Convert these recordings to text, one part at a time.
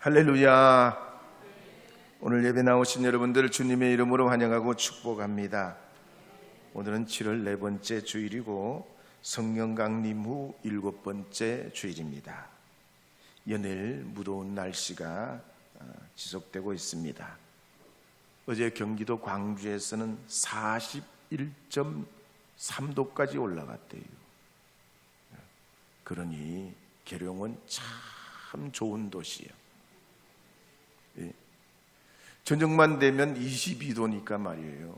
할렐루야. 오늘 예배 나오신 여러분들 주님의 이름으로 환영하고 축복합니다. 오늘은 7월 4번째 주일이고 성령 강림 후 7번째 주일입니다. 연일 무더운 날씨가 지속되고 있습니다. 어제 경기도 광주에서는 41.3도까지 올라갔대요. 그러니 계룡은 참 좋은 도시예요. 저녁만 되면 22도니까 말이에요.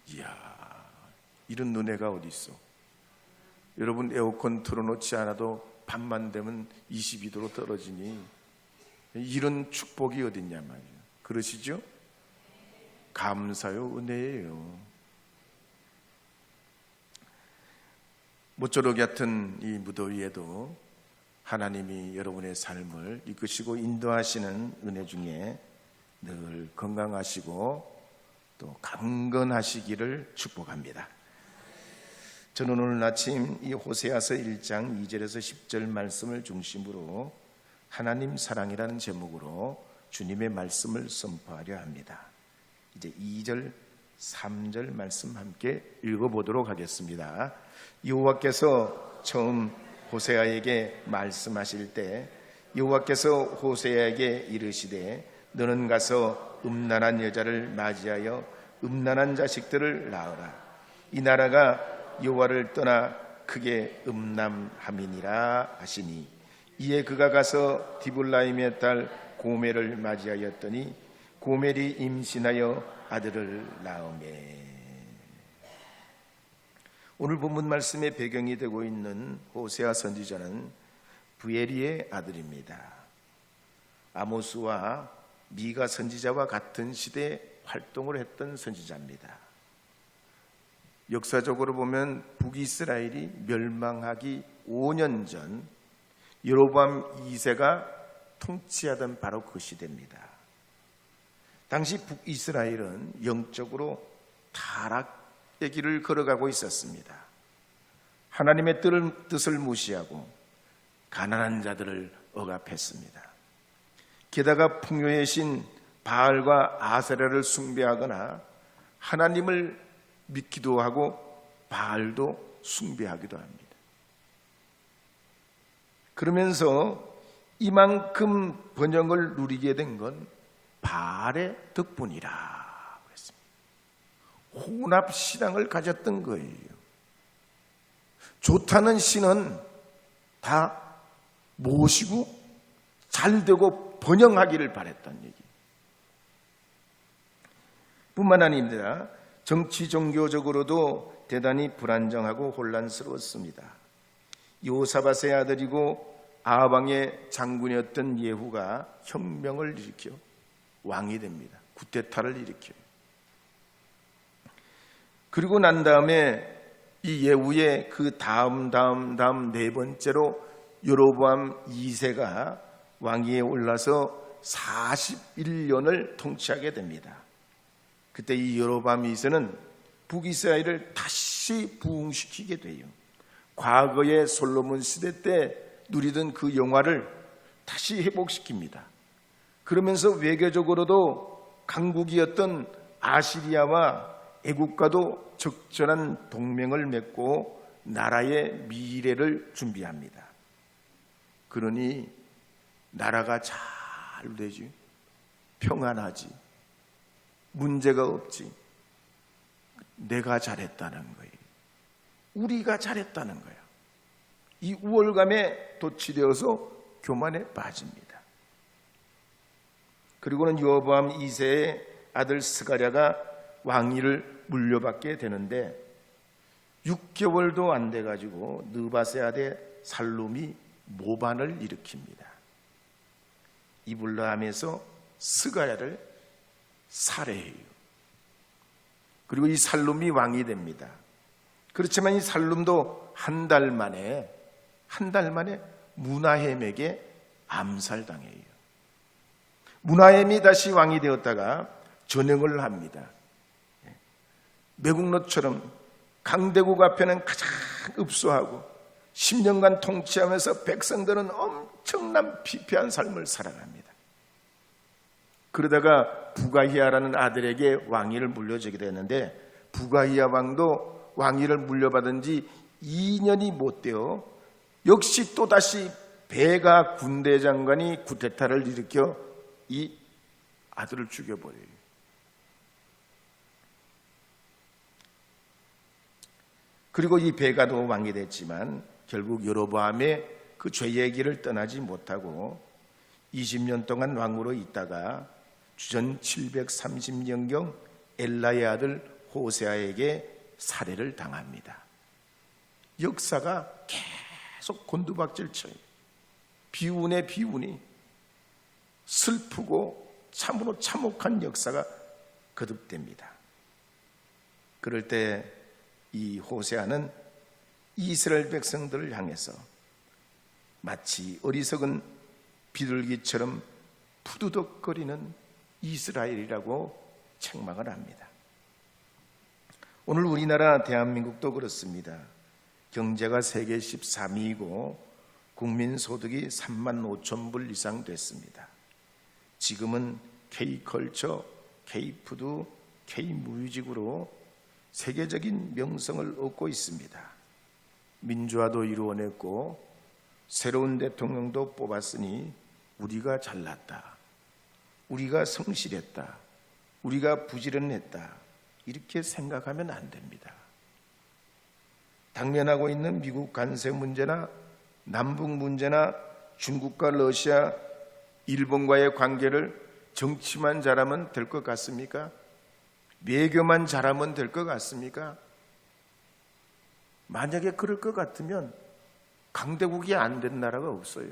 이야, 이런 눈에가 어디 있어? 여러분 에어컨 틀어놓지 않아도 밤만 되면 22도로 떨어지니 이런 축복이 어딨냐 말이에요. 그러시죠? 감사요, 은혜예요. 모쪼록 같은 이 무더위에도 하나님이 여러분의 삶을 이끄시고 인도하시는 은혜 중에 늘 건강하시고 또 강건하시기를 축복합니다. 저는 오늘 아침 이 호세아서 1장 2절에서 10절 말씀을 중심으로 하나님 사랑이라는 제목으로 주님의 말씀을 선포하려 합니다. 이제 2절, 3절 말씀 함께 읽어보도록 하겠습니다. 여호와께서 처음 호세아에게 말씀하실 때 여호와께서 호세아에게 이르시되 너는 가서 음란한 여자를 맞이하여 음란한 자식들을 낳으라. 이 나라가 여호와를 떠나 크게 음란함이니라 하시니 이에 그가 가서 디블라임의 딸 고멜을 맞이하였더니 고멜이 임신하여 아들을 낳으매. 오늘 본문 말씀의 배경이 되고 있는 호세아 선지자는 부엘리의 아들입니다. 아모스와 미가 선지자와 같은 시대에 활동을 했던 선지자입니다. 역사적으로 보면 북이스라엘이 멸망하기 5년 전 여로보암 2세가 통치하던 바로 그 시대입니다. 당시 북이스라엘은 영적으로 타락의 길을 걸어가고 있었습니다. 하나님의 뜻을 무시하고 가난한 자들을 억압했습니다. 게다가 풍요의 신 바알과 아세라를 숭배하거나 하나님을 믿기도 하고 바알도 숭배하기도 합니다. 그러면서 이만큼 번영을 누리게 된 건 바알의 덕분이라 그랬습니다. 혼합신앙을 가졌던 거예요. 좋다는 신은 다 모시고 잘되고 번영하기를 바랬던 얘기. 뿐만 아닙니다. 정치 종교적으로도 대단히 불안정하고 혼란스러웠습니다. 요사밧의 아들이고 아합왕의 장군이었던 예후가 혁명을 일으켜 왕이 됩니다. 쿠데타를 일으켜요. 그리고 난 다음에 이 예후의 그 다음 네 번째로 여로보암 2세가 왕위에 올라서 41년을 통치하게 됩니다. 그때 이 여로보암 2세는 북이스라엘을 다시 부흥시키게 돼요. 과거의 솔로몬 시대 때 누리던 그 영화를 다시 회복시킵니다. 그러면서 외교적으로도 강국이었던 아시리아와 애국과도 적절한 동맹을 맺고 나라의 미래를 준비합니다. 그러니 나라가 잘 되지, 평안하지, 문제가 없지. 내가 잘했다는 거예요. 우리가 잘했다는 거예요. 이 우월감에 도취되어서 교만에 빠집니다. 그리고는 여로보암 2세의 아들 스가랴가 왕위를 물려받게 되는데 6개월도 안 돼가지고 느밧의 아들 살룸이 모반을 일으킵니다. 이블라함에서 스가랴를 살해해요. 그리고 이 살룸이 왕이 됩니다. 그렇지만 이 살룸도 한 달 만에 무나헴에게 암살당해요. 무나헴이 다시 왕이 되었다가 전역을 합니다. 매국노처럼 강대국 앞에는 가장 읍소하고 10년간 통치하면서 백성들은 엄청난 피폐한 삶을 살아갑니다. 그러다가 부가히야라는 아들에게 왕위를 물려주게 됐는데, 부가히야 왕도 왕위를 물려받은 지 2년이 못 되어 역시 또다시 베가 군대 장관이 쿠데타를 일으켜 이 아들을 죽여버려요. 그리고 이 베가도 왕이 됐지만 결국 여로보암의 그 죄의 길을 떠나지 못하고 20년 동안 왕으로 있다가 주전 730년경 엘라의 아들 호세아에게 살해를 당합니다. 역사가 계속 곤두박질 쳐요. 비운의 비운이 슬프고 참으로 참혹한 역사가 거듭됩니다. 그럴 때 이 호세아는 이스라엘 백성들을 향해서 마치 어리석은 비둘기처럼 푸드덕거리는 이스라엘이라고 책망을 합니다. 오늘 우리나라 대한민국도 그렇습니다. 경제가 세계 13위이고 국민소득이 3만 5천 불 이상 됐습니다. 지금은 K컬처, K푸드, K뮤직으로 세계적인 명성을 얻고 있습니다. 민주화도 이루어냈고 새로운 대통령도 뽑았으니 우리가 잘났다, 우리가 성실했다, 우리가 부지런했다, 이렇게 생각하면 안 됩니다. 당면하고 있는 미국 관세 문제나 남북 문제나 중국과 러시아, 일본과의 관계를 정치만 잘하면 될 것 같습니까? 외교만 잘하면 될 것 같습니까? 만약에 그럴 것 같으면 강대국이 안 된 나라가 없어요.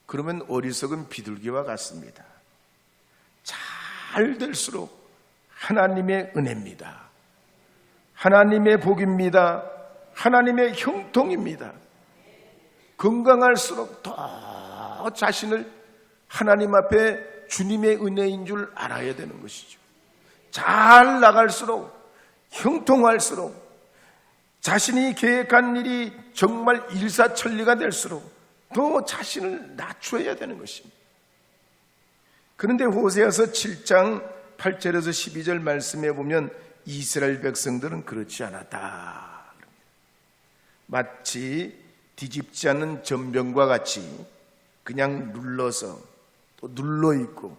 그러면 어리석은 비둘기와 같습니다. 잘 될수록 하나님의 은혜입니다. 하나님의 복입니다. 하나님의 형통입니다. 건강할수록 더 자신을 하나님 앞에 주님의 은혜인 줄 알아야 되는 것이죠. 잘 나갈수록, 형통할수록, 자신이 계획한 일이 정말 일사천리가 될수록 더 자신을 낮춰야 되는 것입니다. 그런데 호세아서 7장 8절에서 12절 말씀에 보면 이스라엘 백성들은 그렇지 않았다. 마치 뒤집지 않는 전병과 같이 그냥 눌러서 또 눌러있고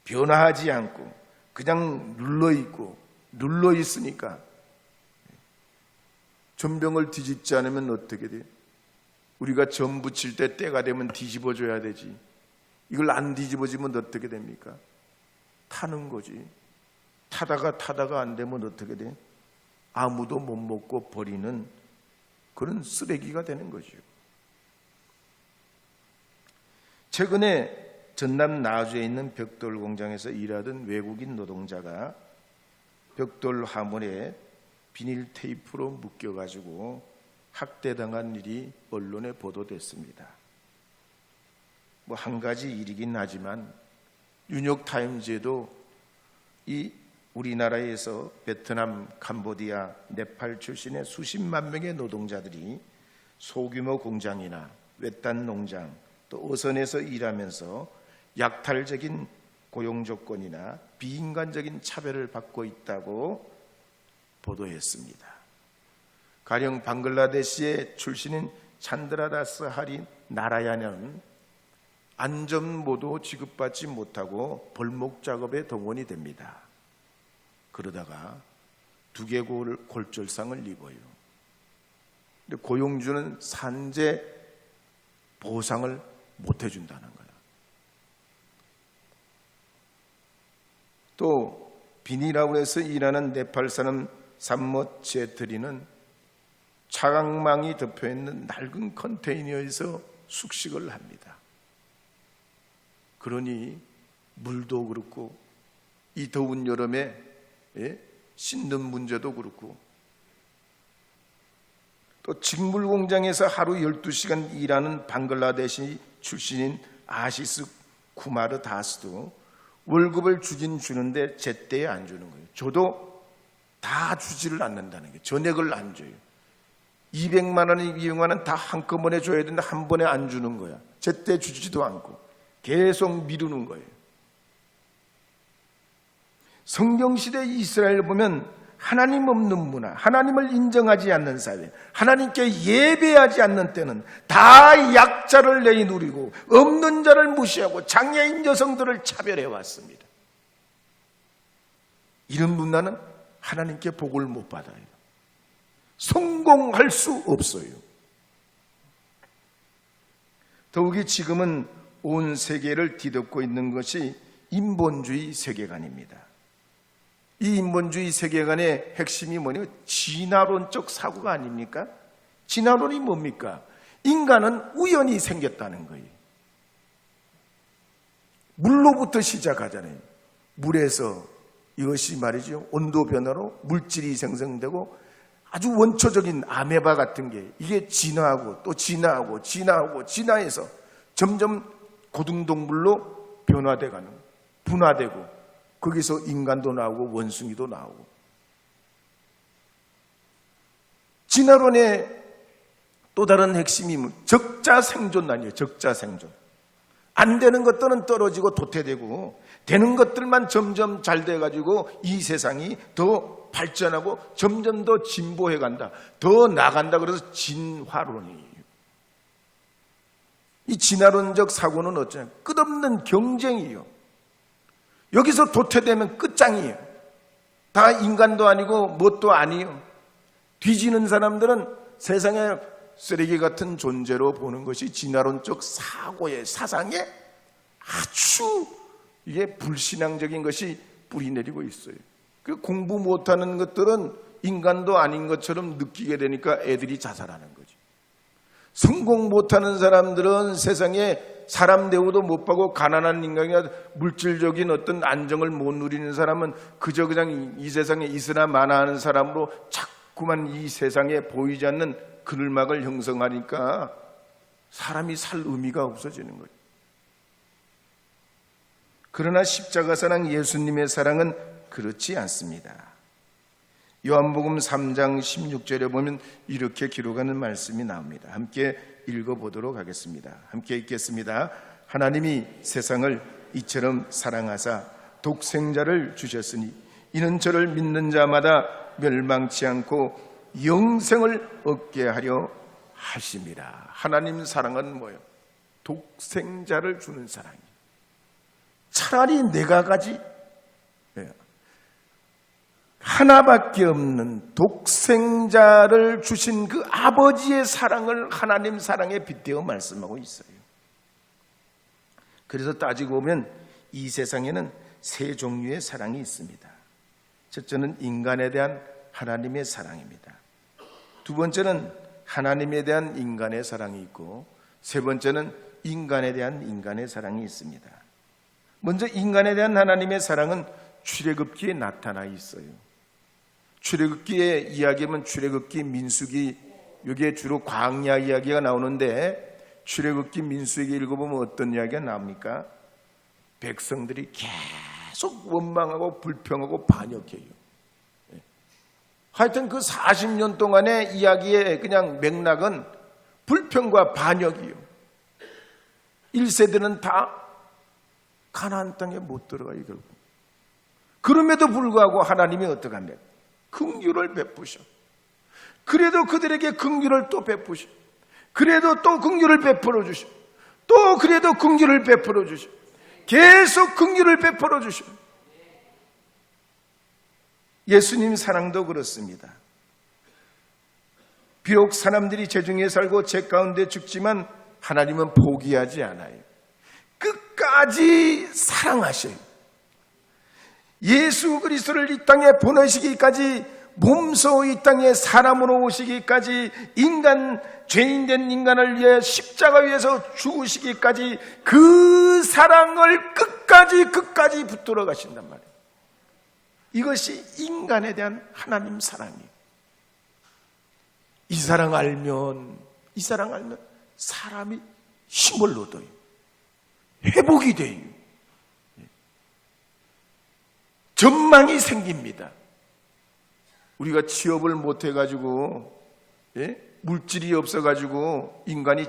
변화하지 않고 그냥 눌러있고 눌러있으니까 전병을 뒤집지 않으면 어떻게 돼요? 우리가 전 붙일 때 때가 되면 뒤집어줘야 되지. 이걸 안 뒤집어지면 어떻게 됩니까? 타는 거지. 타다가 안 되면 어떻게 돼? 아무도 못 먹고 버리는 그런 쓰레기가 되는 거죠. 최근에 전남 나주에 있는 벽돌 공장에서 일하던 외국인 노동자가 벽돌 화물에 비닐 테이프로 묶여가지고 학대당한 일이 언론에 보도됐습니다. 뭐 한 가지 일이긴 하지만 뉴욕타임즈에도 이 우리나라에서 베트남, 캄보디아, 네팔 출신의 수십만 명의 노동자들이 소규모 공장이나 외딴 농장 또 어선에서 일하면서 약탈적인 고용조건이나 비인간적인 차별을 받고 있다고 보도했습니다. 가령 방글라데시의 출신인 찬드라다스 하리 나라야는 안전모도 지급받지 못하고 벌목 작업에 동원이 됩니다. 그러다가 두개골 골절상을 입어요. 근데 고용주는 산재 보상을 못 해준다는 거예요. 또 비닐하우스에서 일하는 네팔 사람 삼못 제트리는 차광망이 덮여있는 낡은 컨테이너에서 숙식을 합니다. 그러니 물도 그렇고 이 더운 여름에 씻는 문제도 그렇고 또 직물 공장에서 하루 12시간 일하는 방글라데시 출신인 아시스 쿠마르 다스도 월급을 주긴 주는데 제때에 안 주는 거예요. 저도 다 주지를 않는다는 거예요. 전액을 안 줘요. 200만 원, 200만 원 다 한꺼번에 줘야 되는데 한 번에 안 주는 거야. 제때 주지도 않고 계속 미루는 거예요. 성경시대 이스라엘 보면 하나님 없는 문화, 하나님을 인정하지 않는 사회, 하나님께 예배하지 않는 때는 다 약자를 내누리고 없는 자를 무시하고 장애인 여성들을 차별해 왔습니다. 이런 문화는 하나님께 복을 못 받아요. 성공할 수 없어요. 더욱이 지금은 온 세계를 뒤덮고 있는 것이 인본주의 세계관입니다. 이 인본주의 세계관의 핵심이 뭐냐면 진화론적 사고가 아닙니까? 진화론이 뭡니까? 인간은 우연히 생겼다는 거예요. 물로부터 시작하잖아요. 물에서 이것이 말이죠, 온도 변화로 물질이 생성되고 아주 원초적인 아메바 같은 게 이게 진화하고 또 진화하고 진화하고 진화해서 점점 고등동물로 변화돼 가는, 분화되고 거기서 인간도 나오고 원숭이도 나오고. 진화론의 또 다른 핵심이 적자생존란이에요. 적자생존. 안 되는 것들은 떨어지고 도태되고 되는 것들만 점점 잘 돼가지고 이 세상이 더 발전하고 점점 더 진보해 간다, 더 나간다. 그래서 진화론이에요. 이 진화론적 사고는 어쩌냐, 끝없는 경쟁이에요. 여기서 도태되면 끝장이에요. 다 인간도 아니고 뭣도 아니에요. 뒤지는 사람들은 세상에 쓰레기 같은 존재로 보는 것이 진화론적 사고의 사상에 아주 이게 불신앙적인 것이 뿌리내리고 있어요. 그 공부 못하는 것들은 인간도 아닌 것처럼 느끼게 되니까 애들이 자살하는 거죠. 성공 못하는 사람들은 세상에 사람 대우도 못 받고 가난한 인간이나 물질적인 어떤 안정을 못 누리는 사람은 그저 그냥 이 세상에 있으나 마나하는 사람으로 자꾸만 이 세상에 보이지 않는 그늘막을 형성하니까 사람이 살 의미가 없어지는 거예요. 그러나 십자가 사랑, 예수님의 사랑은 그렇지 않습니다. 요한복음 3장 16절에 보면 이렇게 기록하는 말씀이 나옵니다. 함께 읽어보도록 하겠습니다. 함께 읽겠습니다. 하나님이 세상을 이처럼 사랑하사 독생자를 주셨으니 이는 저를 믿는 자마다 멸망치 않고 영생을 얻게 하려 하심이라. 하나님 사랑은 뭐예요? 독생자를 주는 사랑이에요. 차라리 내가 가지 하나밖에 없는 독생자를 주신 그 아버지의 사랑을 하나님 사랑에 빗대어 말씀하고 있어요. 그래서 따지고 보면 이 세상에는 세 종류의 사랑이 있습니다. 첫째는 인간에 대한 하나님의 사랑입니다. 두 번째는 하나님에 대한 인간의 사랑이 있고, 세 번째는 인간에 대한 인간의 사랑이 있습니다. 먼저 인간에 대한 하나님의 사랑은 출애굽기에 나타나 있어요. 출애굽기의 이야기면 출애굽기, 민수기, 여기에 주로 광야 이야기가 나오는데 출애굽기, 민수기 읽어보면 어떤 이야기가 나옵니까? 백성들이 계속 원망하고 불평하고 반역해요. 하여튼 그 40년 동안의 이야기의 그냥 맥락은 불평과 반역이요. 1세대는 다 가나안 땅에 못 들어가요, 결국. 그럼에도 불구하고 하나님이 어떻게 합니까? 긍휼을 베푸셔. 그래도 그들에게 긍휼을 또 베푸셔. 그래도 또 긍휼을 베풀어 주셔. 또 그래도 긍휼을 베풀어 주셔. 계속 긍휼을 베풀어 주셔. 예수님 사랑도 그렇습니다. 비록 사람들이 죄 중에 살고 죄 가운데 죽지만 하나님은 포기하지 않아요. 끝까지 사랑하셔요. 예수 그리스도를 이 땅에 보내시기까지, 몸소 이 땅에 사람으로 오시기까지, 인간, 죄인된 인간을 위해 십자가 위에서 죽으시기까지 그 사랑을 끝까지 붙들어 가신단 말이에요. 이것이 인간에 대한 하나님 사랑이에요. 이 사랑 알면 사람이 힘을 얻어요. 회복이 돼요. 전망이 생깁니다. 우리가 취업을 못해가지고, 물질이 없어가지고 인간이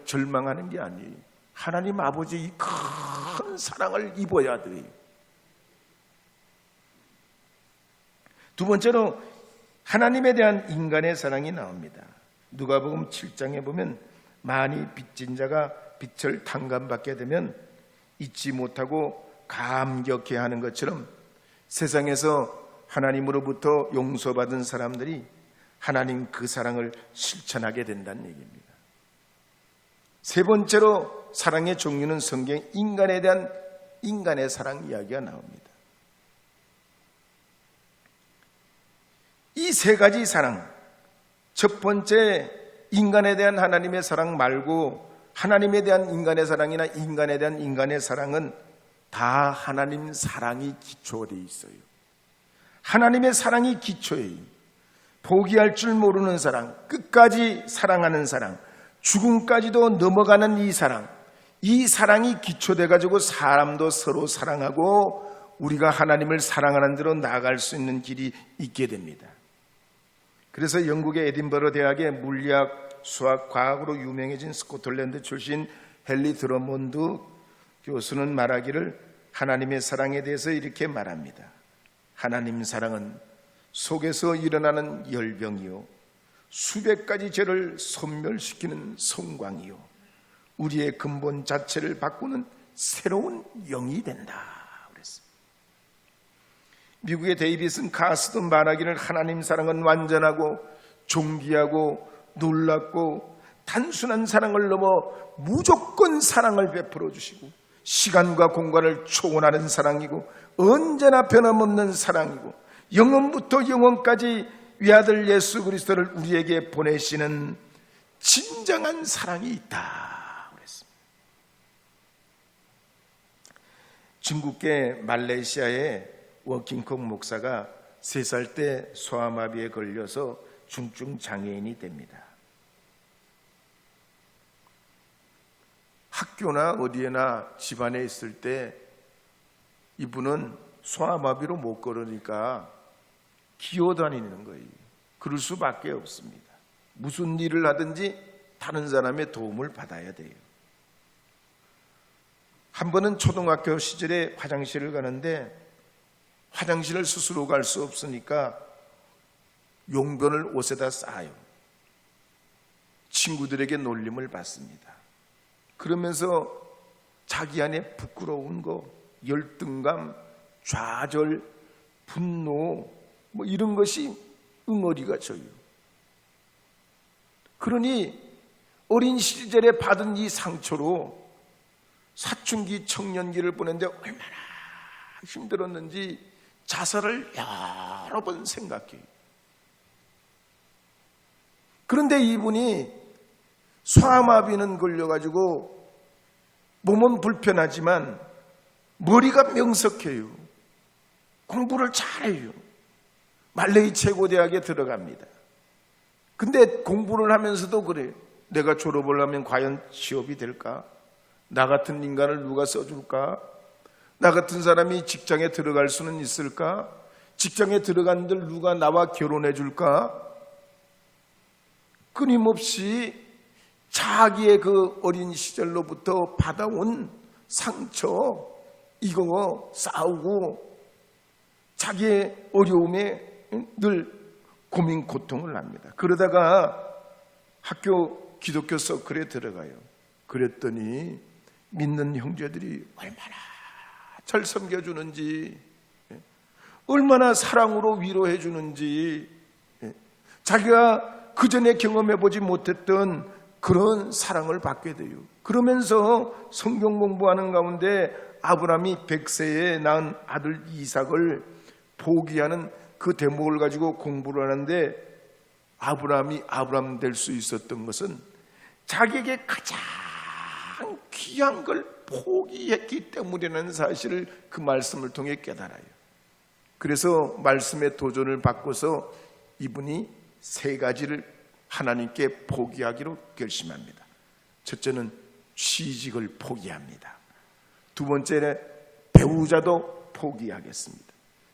절망하는 게 아니에요. 하나님 아버지의 큰 사랑을 입어야 돼요. 두 번째로 하나님에 대한 인간의 사랑이 나옵니다. 누가복음 7장에 보면 많이 빚진 자가 빚을 탕감받게 되면 잊지 못하고 감격해하는 것처럼 세상에서 하나님으로부터 용서받은 사람들이 하나님 그 사랑을 실천하게 된다는 얘기입니다. 세 번째로 사랑의 종류는 성경 인간에 대한 인간의 사랑 이야기가 나옵니다. 이 세 가지 사랑, 첫 번째 인간에 대한 하나님의 사랑 말고 하나님에 대한 인간의 사랑이나 인간에 대한 인간의 사랑은 다 하나님 사랑이 기초되어 있어요. 하나님의 사랑이 기초예요. 포기할 줄 모르는 사랑, 끝까지 사랑하는 사랑, 죽음까지도 넘어가는 이 사랑이 기초돼 가지고 사람도 서로 사랑하고 우리가 하나님을 사랑하는 대로 나아갈 수 있는 길이 있게 됩니다. 그래서 영국의 에딘버러 대학의 물리학, 수학, 과학으로 유명해진 스코틀랜드 출신 헨리 드러몬드 교수는 말하기를 하나님의 사랑에 대해서 이렇게 말합니다. 하나님 사랑은 속에서 일어나는 열병이요, 수백 가지 죄를 소멸시키는 성광이요, 우리의 근본 자체를 바꾸는 새로운 영이 된다 그랬습니다. 미국의 데이비슨 카스도 말하기를 하나님 사랑은 완전하고 존귀하고 놀랍고 단순한 사랑을 넘어 무조건 사랑을 베풀어 주시고 시간과 공간을 초월하는 사랑이고 언제나 변함없는 사랑이고 영원부터 영원까지 외아들 예수 그리스도를 우리에게 보내시는 진정한 사랑이 있다 그랬습니다. 중국계 말레이시아의 워킹콕 목사가 3살 때 소아마비에 걸려서 중증 장애인이 됩니다. 학교나 어디에나 집안에 있을 때 이분은 소아마비로 못 걸으니까 기어다니는 거예요. 그럴 수밖에 없습니다. 무슨 일을 하든지 다른 사람의 도움을 받아야 돼요. 한 번은 초등학교 시절에 화장실을 가는데 화장실을 스스로 갈 수 없으니까 용변을 옷에다 싸요. 친구들에게 놀림을 받습니다. 그러면서 자기 안에 부끄러운 거, 열등감, 좌절, 분노 이런 것이 응어리가 져요. 그러니 어린 시절에 받은 이 상처로 사춘기 청년기를 보내는데 얼마나 힘들었는지 자살을 여러 번 생각해요. 그런데 이분이 소아마비는 걸려가지고 몸은 불편하지만 머리가 명석해요. 공부를 잘해요. 말레이 최고대학에 들어갑니다. 근데 공부를 하면서도 그래요. 내가 졸업을 하면 과연 취업이 될까? 나 같은 인간을 누가 써줄까? 나 같은 사람이 직장에 들어갈 수는 있을까? 직장에 들어간들 누가 나와 결혼해 줄까? 끊임없이 자기의 그 어린 시절로부터 받아온 상처, 이거 싸우고 자기의 어려움에 늘 고민, 고통을 합니다. 그러다가 학교 기독교 서클에 들어가요. 그랬더니 믿는 형제들이 얼마나 잘 섬겨주는지, 얼마나 사랑으로 위로해 주는지, 자기가 그전에 경험해보지 못했던 그런 사랑을 받게 돼요. 그러면서 성경 공부하는 가운데 아브라함이 100세에 낳은 아들 이삭을 포기하는 그 대목을 가지고 공부를 하는데 아브라함이 아브라함 될 수 있었던 것은 자기에게 가장 귀한 걸 포기했기 때문이라는 사실을 그 말씀을 통해 깨달아요. 그래서 말씀의 도전을 바꿔서 이분이 3가지를 하나님께 포기하기로 결심합니다. 첫째는 취직을 포기합니다. 두 번째는 배우자도 포기하겠습니다.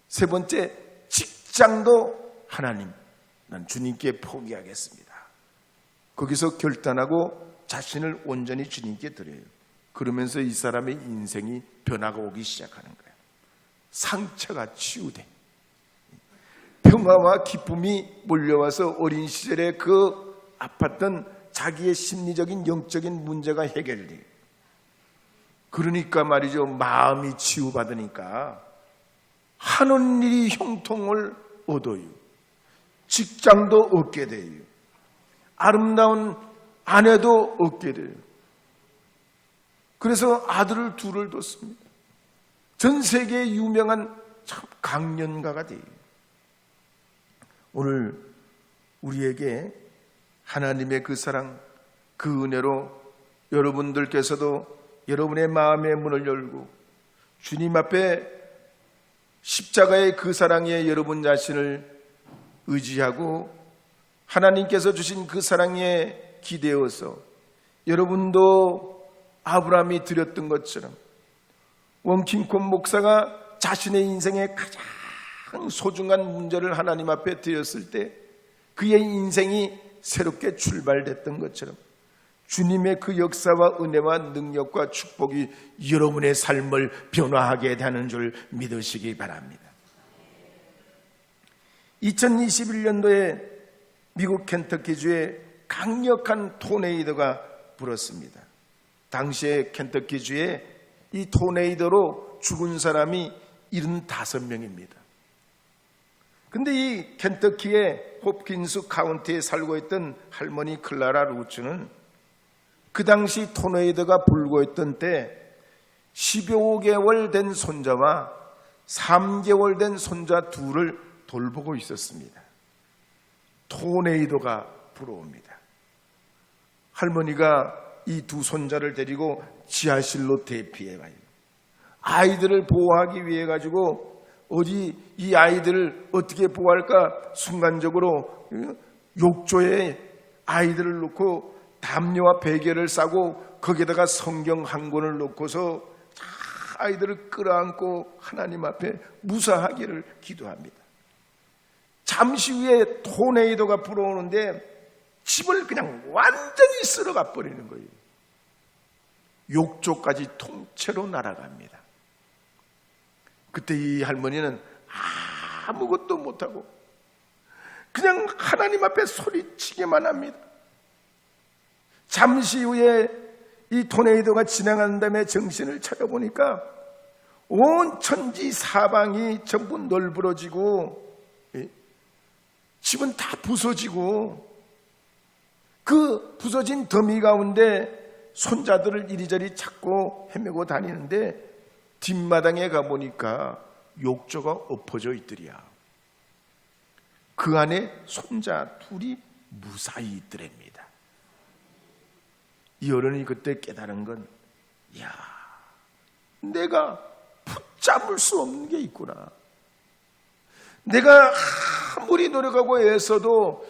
세 번째, 직장도 하나님, 난 주님께 포기하겠습니다. 거기서 결단하고 자신을 온전히 주님께 드려요. 그러면서 이 사람의 인생이 변화가 오기 시작하는 거예요. 상처가 치유돼. 평화와 기쁨이 몰려와서 어린 시절에 그 아팠던 자기의 심리적인 영적인 문제가 해결돼요. 그러니까 말이죠, 마음이 치유받으니까 하는 일이 형통을 얻어요. 직장도 얻게 돼요. 아름다운 아내도 얻게 돼요. 그래서 아들을 둘을 뒀습니다. 전 세계에 유명한 참 강연가가 돼요. 오늘 우리에게 하나님의 그 사랑, 그 은혜로 여러분들께서도 여러분의 마음의 문을 열고 주님 앞에 십자가의 그 사랑에 여러분 자신을 의지하고 하나님께서 주신 그 사랑에 기대어서 여러분도 아브라함이 드렸던 것처럼 원킹콘 목사가 자신의 인생의 가장 소중한 문제를 하나님 앞에 드렸을 때 그의 인생이 새롭게 출발됐던 것처럼 주님의 그 역사와 은혜와 능력과 축복이 여러분의 삶을 변화하게 되는 줄 믿으시기 바랍니다. 2021년도에 미국 켄터키주에 강력한 토네이도가 불었습니다. 당시에 켄터키주에 이 토네이도로 죽은 사람이 75명입니다. 근데 이 켄터키의 홉킨스 카운티에 살고 있던 할머니 클라라 루츠는 그 당시 토네이도가 불고 있던 때 15개월 된 손자와 3개월 된 손자 둘을 돌보고 있었습니다. 토네이도가 불어옵니다. 할머니가 이 두 손자를 데리고 지하실로 대피해 와요. 아이들을 보호하기 위해 가지고 어디 이 아이들을 어떻게 보호할까 순간적으로 욕조에 아이들을 놓고 담요와 베개를 싸고 거기에다가 성경 한 권을 놓고서 아이들을 끌어안고 하나님 앞에 무사하기를 기도합니다. 잠시 후에 토네이도가 불어오는데 집을 그냥 완전히 쓸어가 버리는 거예요. 욕조까지 통째로 날아갑니다. 그때 이 할머니는 아무것도 못하고 그냥 하나님 앞에 소리치기만 합니다. 잠시 후에 이 토네이도가 지나간 다음에 정신을 차려보니까 온 천지 사방이 전부 널브러지고 집은 다 부서지고 그 부서진 더미 가운데 손자들을 이리저리 찾고 헤매고 다니는데 뒷마당에 가보니까 욕조가 엎어져 있더랴. 그 안에 손자 둘이 무사히 있더랍니다. 이 어른이 그때 깨달은 건 내가 붙잡을 수 없는 게 있구나. 내가 아무리 노력하고 애써도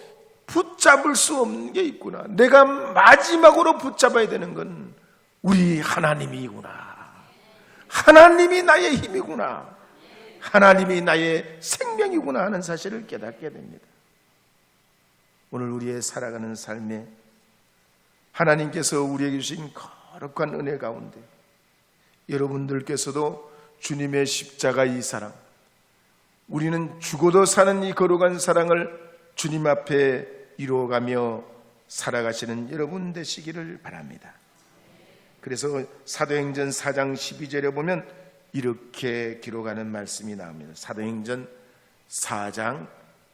붙잡을 수 없는 게 있구나. 내가 마지막으로 붙잡아야 되는 건 우리 하나님이구나. 하나님이 나의 힘이구나. 하나님이 나의 생명이구나 하는 사실을 깨닫게 됩니다. 오늘 우리의 살아가는 삶에 하나님께서 우리에게 주신 거룩한 은혜 가운데 여러분들께서도 주님의 십자가 이 사랑, 우리는 죽어도 사는 이 거룩한 사랑을 주님 앞에 이루어가며 살아가시는 여러분 되시기를 바랍니다. 그래서 사도행전 4장 12절에 보면 이렇게 기록하는 말씀이 나옵니다. 사도행전 4장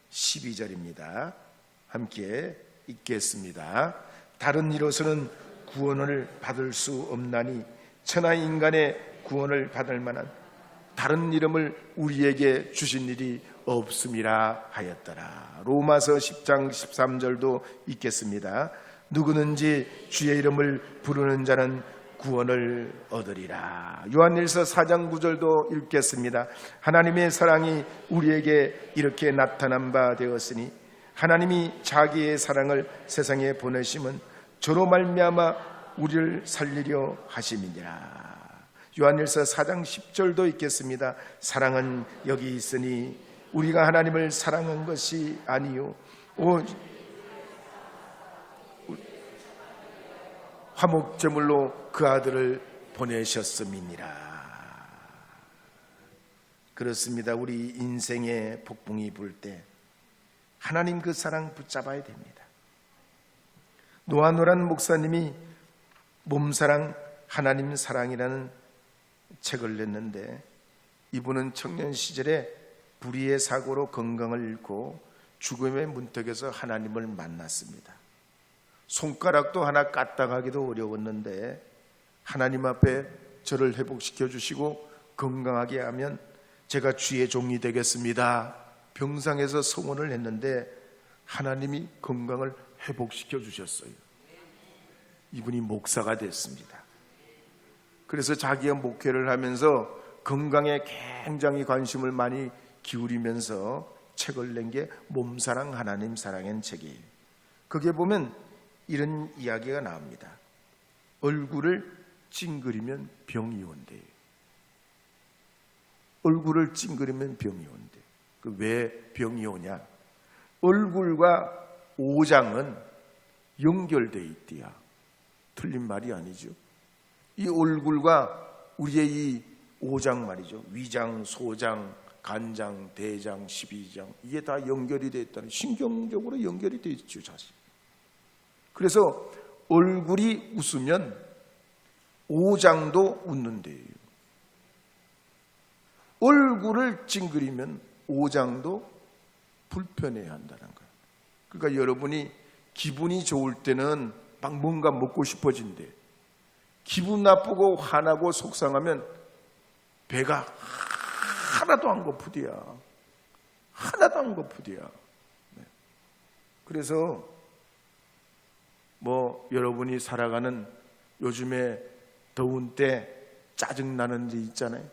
12절입니다. 함께 읽겠습니다. 다른 이로서는 구원을 받을 수 없나니 천하 인간의 구원을 받을 만한 다른 이름을 우리에게 주신 일이 없음이라 하였더라. 로마서 10장 13절도 읽겠습니다. 누구든지 주의 이름을 부르는 자는 구원을 얻으리라. 요한일서 4장 9절도 읽겠습니다. 하나님의 사랑이 우리에게 이렇게 나타난 바 되었으니 하나님이 자기의 사랑을 세상에 보내심은 저로 말미암아 우리를 살리려 하심이니라. 요한일서 4장 10절도 읽겠습니다. 사랑은 여기 있으니 우리가 하나님을 사랑한 것이 아니요 화목제물로 그 아들을 보내셨음이니라. 그렇습니다. 우리 인생의 폭풍이 불 때 하나님 그 사랑 붙잡아야 됩니다. 노아노란 목사님이 몸사랑 하나님 사랑이라는 책을 냈는데, 이분은 청년 시절에 불의의 사고로 건강을 잃고 죽음의 문턱에서 하나님을 만났습니다. 손가락도 하나 까딱하기도 어려웠는데 하나님 앞에 저를 회복시켜 주시고 건강하게 하면 제가 주의 종이 되겠습니다. 병상에서 소원을 했는데 하나님이 건강을 회복시켜 주셨어요. 이분이 목사가 됐습니다. 그래서 자기가 목회를 하면서 건강에 굉장히 관심을 많이 기울이면서 책을 낸 게 몸사랑 하나님 사랑인 책이에요. 거기에 보면 이런 이야기가 나옵니다. 얼굴을 찡그리면 병이 온대요. 얼굴을 찡그리면 병이 온대. 왜 병이 오냐? 얼굴과 오장은 연결되어 있대야. 틀린 말이 아니죠. 이 얼굴과 우리의 이 오장 말이죠. 위장, 소장, 간장, 대장, 십이장, 이게 다 연결이 되어 있다는, 신경적으로 연결이 되어 있죠, 사실. 그래서 얼굴이 웃으면 오장도 웃는데요. 얼굴을 찡그리면 오장도 불편해야 한다는 거예요. 그러니까 여러분이 기분이 좋을 때는 막 뭔가 먹고 싶어진대. 기분 나쁘고 화나고 속상하면 배가 하나도 안 고프디야. 하나도 안 고프디야. 그래서 여러분이 살아가는 요즘에 더운 때 짜증나는 일 있잖아요.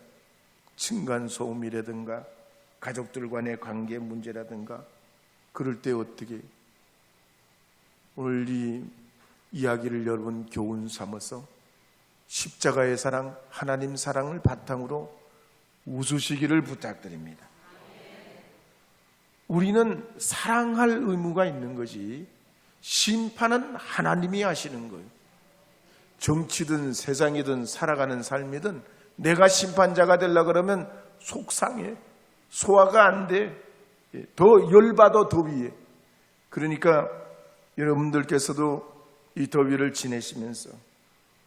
층간소음이라든가 가족들 간의 관계 문제라든가, 그럴 때 어떻게 오늘 이 이야기를 여러분 교훈 삼아서 십자가의 사랑, 하나님 사랑을 바탕으로 웃으시기를 부탁드립니다. 우리는 사랑할 의무가 있는 거지 심판은 하나님이 하시는 거예요. 정치든 세상이든 살아가는 삶이든 내가 심판자가 되려고 그러면 속상해. 소화가 안 돼. 더 열받아, 더위에. 그러니까 여러분들께서도 이 더위를 지내시면서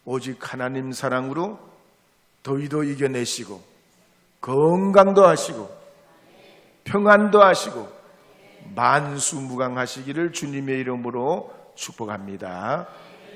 오직 하나님 사랑으로 더위도 이겨내시고 건강도 하시고 평안도 하시고 만수무강하시기를 주님의 이름으로 축복합니다.